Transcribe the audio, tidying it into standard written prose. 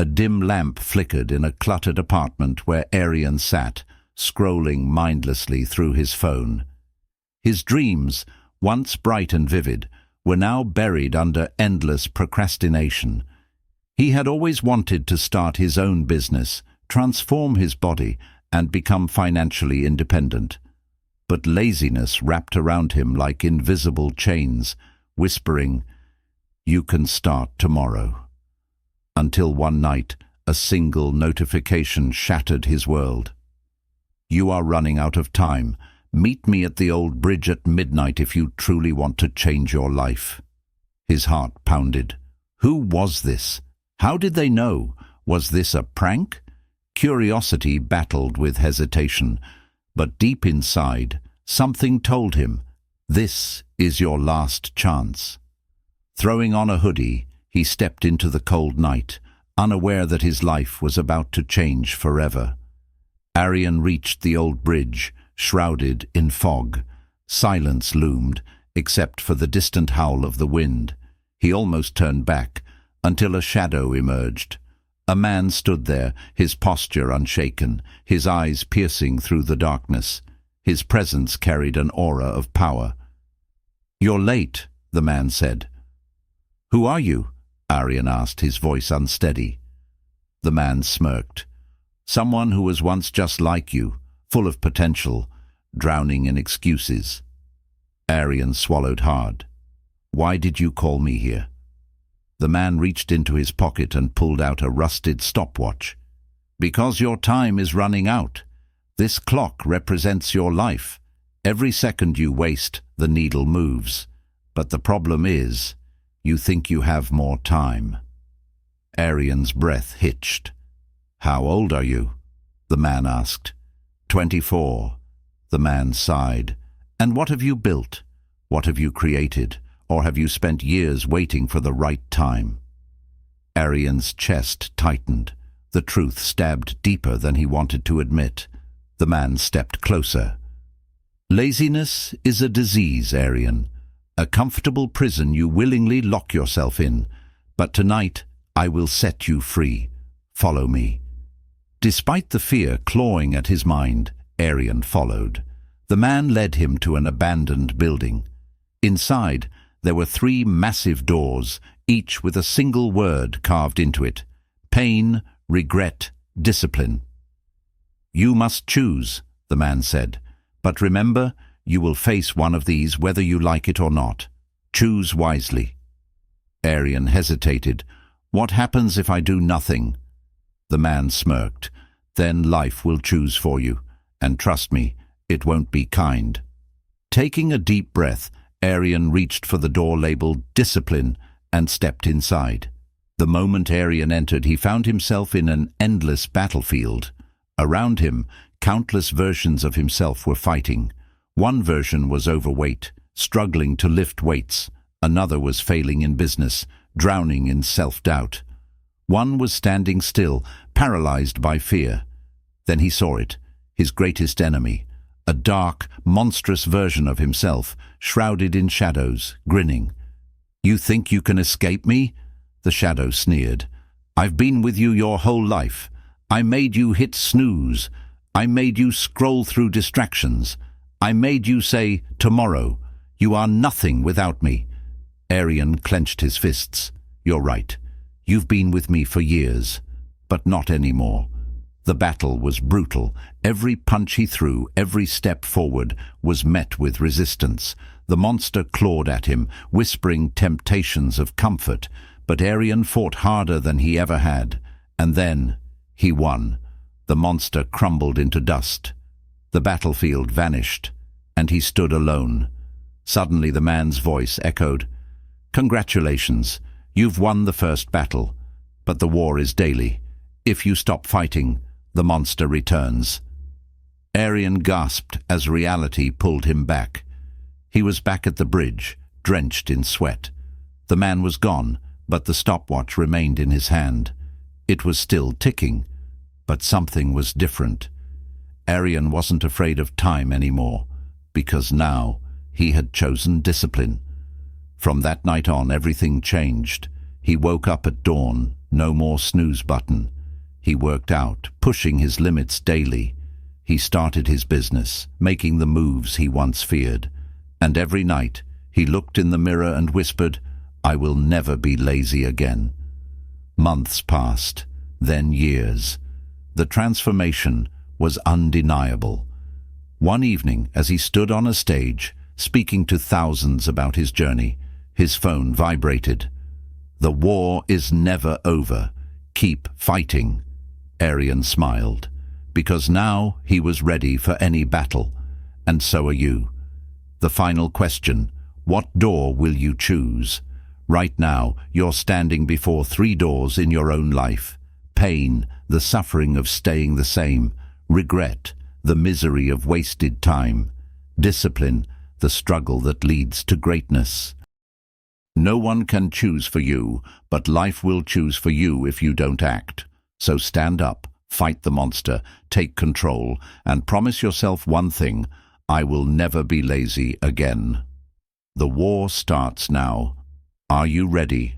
A dim lamp flickered in a cluttered apartment where Arian sat, scrolling mindlessly through his phone. His dreams, once bright and vivid, were now buried under endless procrastination. He had always wanted to start his own business, transform his body, and become financially independent. But laziness wrapped around him like invisible chains, whispering, "You can start tomorrow." Until one night, a single notification shattered his world. "You are running out of time. Meet me at the old bridge at midnight if you truly want to change your life." His heart pounded. Who was this? How did they know? Was this a prank? Curiosity battled with hesitation, but deep inside, something told him, this is your last chance. Throwing on a hoodie, he stepped into the cold night, unaware that his life was about to change forever. Arian reached the old bridge, shrouded in fog. Silence loomed, except for the distant howl of the wind. He almost turned back, until a shadow emerged. A man stood there, his posture unshaken, his eyes piercing through the darkness. His presence carried an aura of power. "You're late," the man said. "Who are you?" Arian asked, his voice unsteady. The man smirked. "Someone who was once just like you, full of potential, drowning in excuses." Arian swallowed hard. "Why did you call me here?" The man reached into his pocket and pulled out a rusted stopwatch. "Because your time is running out. This clock represents your life. Every second you waste, the needle moves. But the problem is, you think you have more time." Arian's breath hitched. "How old are you?" the man asked. 24. The man sighed. "And what have you built? What have you created? Or have you spent years waiting for the right time?" Arian's chest tightened. The truth stabbed deeper than he wanted to admit. The man stepped closer. "Laziness is a disease, Arian. A comfortable prison you willingly lock yourself in. But tonight, I will set you free. Follow me." Despite the fear clawing at his mind, Arian followed. The man led him to an abandoned building. Inside, there were 3 massive doors, each with a single word carved into it: pain, regret, discipline. "You must choose," the man said. "But remember, you will face one of these whether you like it or not. Choose wisely." Arian hesitated. "What happens if I do nothing?" The man smirked. "Then life will choose for you. And trust me, it won't be kind." Taking a deep breath, Arian reached for the door labeled Discipline and stepped inside. The moment Arian entered, he found himself in an endless battlefield. Around him, countless versions of himself were fighting. One version was overweight, struggling to lift weights. Another was failing in business, drowning in self-doubt. One was standing still, paralyzed by fear. Then he saw it, his greatest enemy, a dark, monstrous version of himself, shrouded in shadows, grinning. "You think you can escape me?" The shadow sneered. "I've been with you your whole life. I made you hit snooze. I made you scroll through distractions. I made you say, tomorrow. You are nothing without me." Arian clenched his fists. "You're right. You've been with me for years, but not anymore." The battle was brutal. Every punch he threw, every step forward, was met with resistance. The monster clawed at him, whispering temptations of comfort, but Arian fought harder than he ever had. And then, he won. The monster crumbled into dust. The battlefield vanished, and he stood alone. Suddenly the man's voice echoed, "Congratulations, you've won the first battle, but the war is daily. If you stop fighting, the monster returns." Arian gasped as reality pulled him back. He was back at the bridge, drenched in sweat. The man was gone, but the stopwatch remained in his hand. It was still ticking, but something was different. Arian wasn't afraid of time anymore, because now he had chosen discipline. From that night on, everything changed. He woke up at dawn, no more snooze button. He worked out, pushing his limits daily. He started his business, making the moves he once feared. And every night, he looked in the mirror and whispered, "I will never be lazy again." Months passed, then years. The transformation was undeniable. One evening, as he stood on a stage, speaking to thousands about his journey, his phone vibrated. "The war is never over. Keep fighting." Arian smiled, because now he was ready for any battle, and so are you. The final question: what door will you choose? Right now, you're standing before 3 doors in your own life. Pain, the suffering of staying the same. Regret, the misery of wasted time. Discipline, the struggle that leads to greatness. No one can choose for you, but life will choose for you if you don't act. So stand up, fight the monster, take control, and promise yourself one thing: I will never be lazy again. The war starts now. Are you ready?